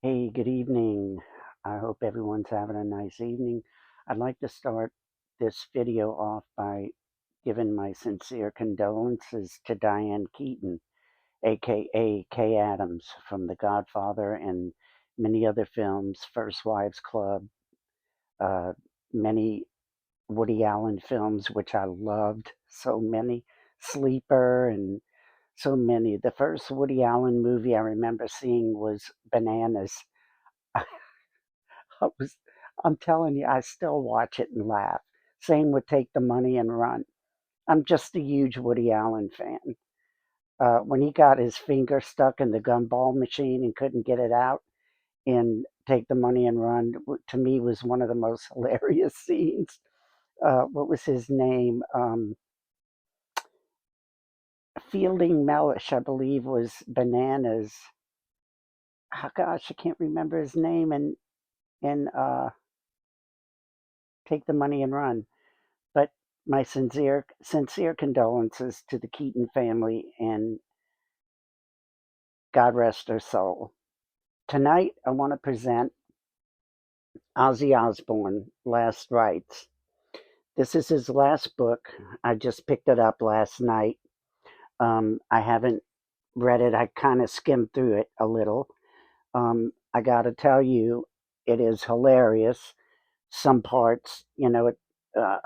Hey, good evening. I hope everyone's having a nice evening. I'd like to start this video off by giving my sincere condolences to Diane Keaton, aka Kay Adams, from The Godfather and many other films, First Wives Club, uh, many Woody Allen films, which I loved, so many, Sleeper, and so many. The first Woody Allen movie I remember seeing was Bananas. I was, I'm telling you, I still watch it and laugh. Same with Take the Money and Run. I'm just a huge Woody Allen fan. When he got his finger stuck in the gumball machine and couldn't get it out in Take the Money and Run, to me was one of the most hilarious scenes. What was his name? Fielding Mellish, I believe, was Bananas. Oh gosh, I can't remember his name. And Take the Money and Run. But my sincere condolences to the Keaton family, and God rest her soul. Tonight, I want to present Ozzy Osbourne, Last Rites. This is his last book. I just picked it up last night. I haven't read it. I kind of skimmed through it a little. I got to tell you, it is hilarious. Some parts, uh,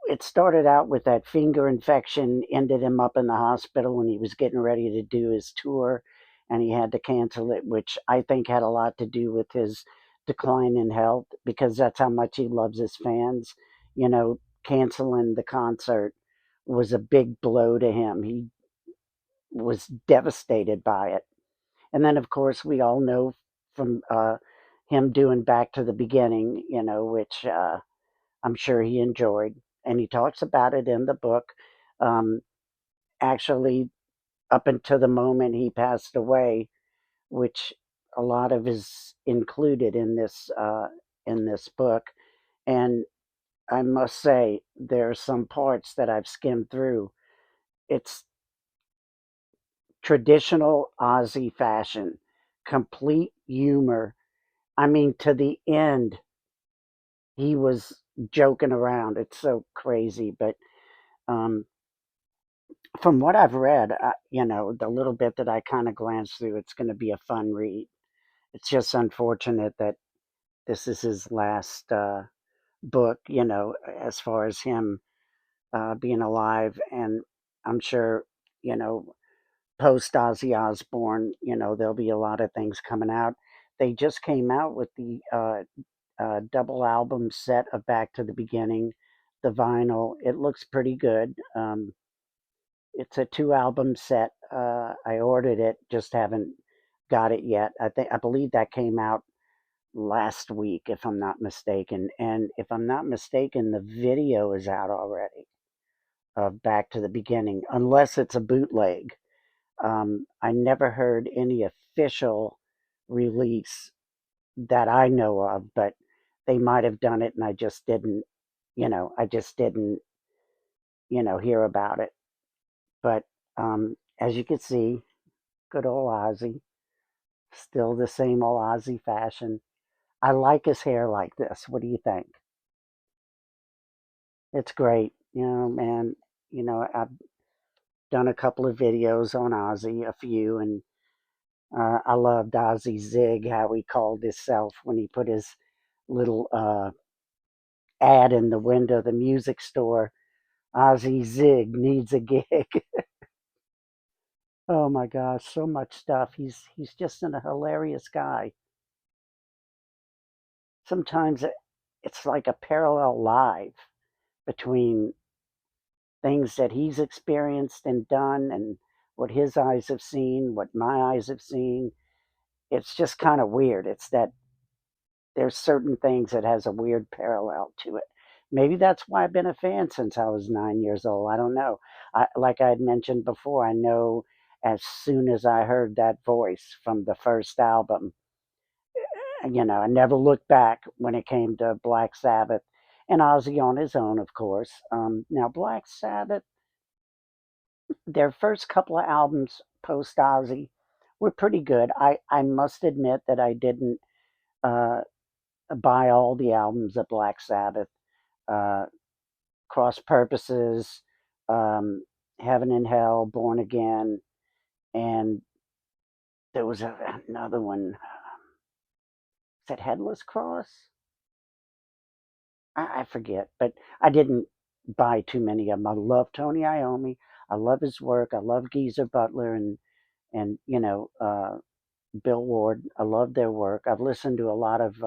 it started out with that finger infection, ended him up in the hospital when he was getting ready to do his tour, and he had to cancel it, which I think had a lot to do with his decline in health because that's how much he loves his fans. Canceling the concert was a big blow to him. He was devastated by it. And then, of course, we all know from him doing Back to the Beginning, which I'm sure he enjoyed. And he talks about it in the book. Um, Actually, up until the moment he passed away, which a lot of is included in this book. And I must say, there are some parts that I've skimmed through. It's traditional Aussie fashion, complete humor. I mean, to the end, he was joking around. It's so crazy, but um, from what I've read, the little bit that I kind of glanced through, it's going to be a fun read. It's just unfortunate that this is his last book, as far as him being alive. And I'm sure, you know, post Ozzy Osbourne, there'll be a lot of things coming out. They just came out with the double album set of Back to the Beginning, the vinyl. It looks pretty good. It's a two album set. I ordered it, just haven't got it yet. I believe that came out last week, if I'm not mistaken. And if I'm not mistaken, the video is out already of Back to the Beginning, unless it's a bootleg. I never heard any official release that I know of, but they might have done it, and I just didn't, hear about it. But as you can see, good old Ozzy. Still the same old Ozzy fashion. I like his hair like this. What do you think? It's great. Man, I've done a couple of videos on Ozzy, a few, and I loved Ozzy Zig, how he called himself when he put his little ad in the window of the music store. Ozzy Zig needs a gig. Oh my gosh, so much stuff. He's just a hilarious guy. Sometimes it's like a parallel live between things that he's experienced and done and what his eyes have seen, what my eyes have seen. It's just kind of weird. It's that there's certain things that has a weird parallel to it. Maybe that's why I've been a fan since I was 9 years old. I don't know. Like I had mentioned before, I know as soon as I heard that voice from the first album, I never looked back when it came to Black Sabbath and Ozzy on his own, of course. Now, Black Sabbath, their first couple of albums post Ozzy we're pretty good. I must admit that I didn't uh, buy all the albums of Black Sabbath. Uh, Cross Purposes, um, Heaven and Hell, Born Again, and there was another one. Is that Headless Cross? I forget, but I didn't buy too many of them. I love Tony Iommi. I love his work. I love Geezer Butler and Bill Ward. I love their work. I've listened to a lot of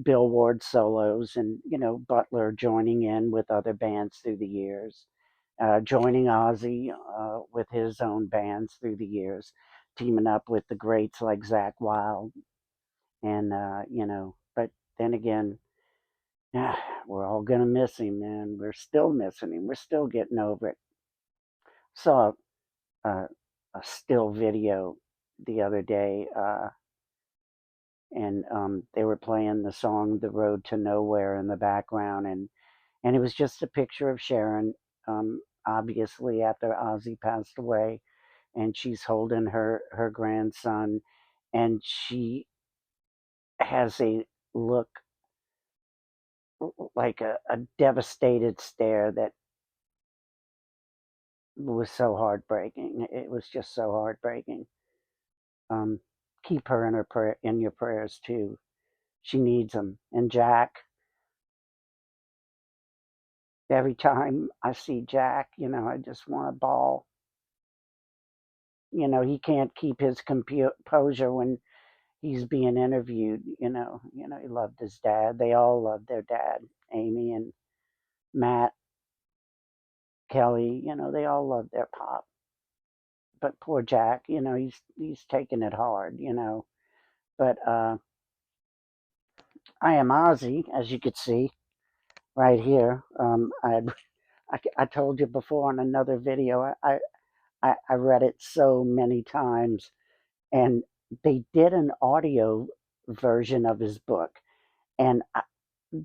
Bill Ward solos and Butler joining in with other bands through the years, joining Ozzy with his own bands through the years, teaming up with the greats like Zach Wild and But then again, we're all gonna miss him, man. We're still missing him. We're still getting over it. Saw a, a still video the other day, and they were playing the song "The Road to Nowhere" in the background, and it was just a picture of Sharon, obviously after Ozzy passed away, and she's holding her grandson, and she has a look like a devastated stare that was so heartbreaking. It was just so heartbreaking. Um, Keep her in in your prayers too. She needs them. And Jack, every time I see Jack, I just want to bawl. He can't keep his composure when he's being interviewed. He loved his dad. They all loved their dad. Amy and Matt, Kelly, they all loved their pop. But poor Jack, he's taking it hard. But I am Ozzy, as you could see right here. I told you before on another video. I read it so many times, and they did an audio version of his book, and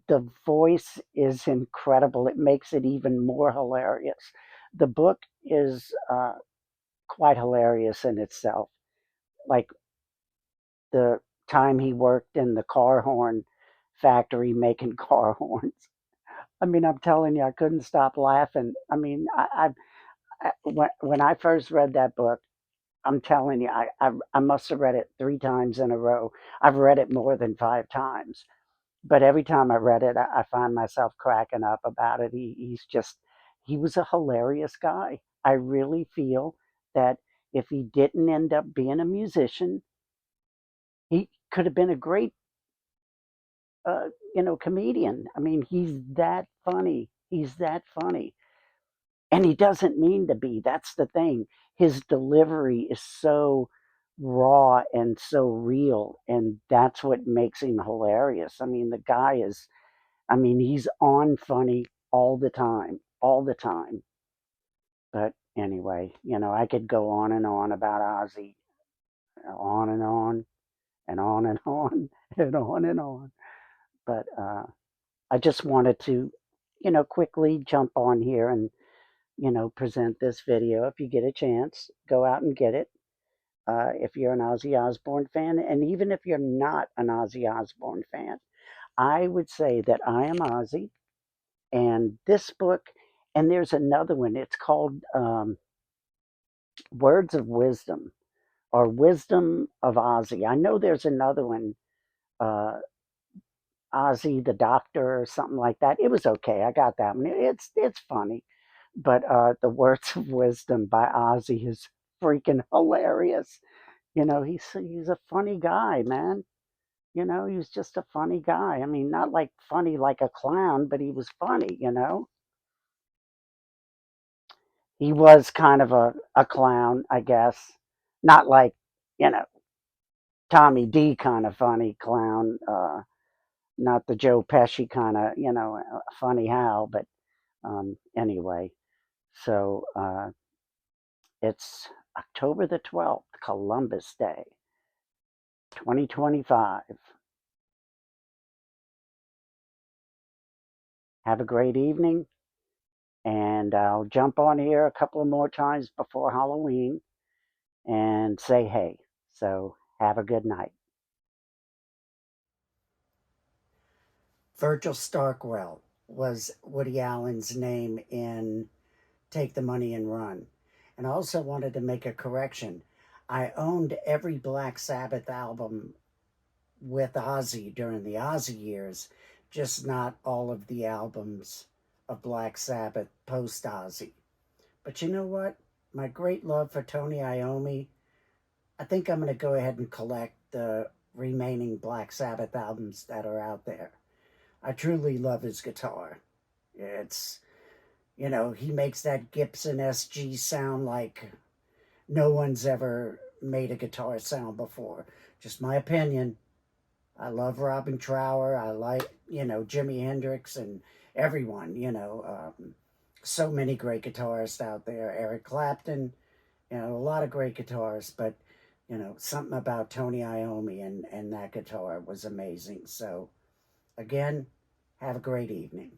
the voice is incredible. It makes it even more hilarious. The book is quite hilarious in itself. Like the time he worked in the car horn factory making car horns. I mean, I'm telling you, I couldn't stop laughing. I mean, when I first read that book, I'm telling you, I must have read it 3 times in a row. I've read it more than 5 times, but every time I read it, I find myself cracking up about it. He was a hilarious guy. I really feel that if he didn't end up being a musician, he could have been a great, comedian. I mean, he's that funny. He's that funny. And he doesn't mean to be. That's the thing. His delivery is so raw and so real, and that's what makes him hilarious. I mean, the guy is, I mean, he's on funny all the time. But anyway, I could go on and on about Ozzy, on and on and on and on and on and on. But I just wanted to, quickly jump on here and present this video. If you get a chance, go out and get it. If you're an Ozzy Osbourne fan, and even if you're not an Ozzy Osbourne fan, I would say that I am Ozzy. And this book, and there's another one, it's called Words of Wisdom or Wisdom of Ozzy. I know there's another one, uh, Ozzy the Doctor or something like that. It was okay. I got that one. It's funny. But the Words of Wisdom by Ozzy is freaking hilarious. He's a funny guy, man. He was just a funny guy. I mean, not like funny like a clown, but he was funny. He was kind of a clown, I guess. Not like, you know, Tommy D kind of funny clown, not the Joe Pesci kind of, funny how, but anyway. So it's October the 12th, Columbus Day, 2025. Have a great evening, and I'll jump on here a couple of more times before Halloween and say hey. So have a good night. Virgil Starkwell was Woody Allen's name in Take the Money and Run. And I also wanted to make a correction. I owned every Black Sabbath album with Ozzy during the Ozzy years, just not all of the albums of Black Sabbath post Ozzy. But you know what? My great love for Tony Iommi, I think I'm going to go ahead and collect the remaining Black Sabbath albums that are out there. I truly love his guitar. It's, he makes that Gibson SG sound like no one's ever made a guitar sound before. Just my opinion. I love Robin Trower. I like, Jimi Hendrix and everyone, so many great guitarists out there. Eric Clapton, a lot of great guitarists, but, something about Tony Iommi and that guitar was amazing. So, again, have a great evening.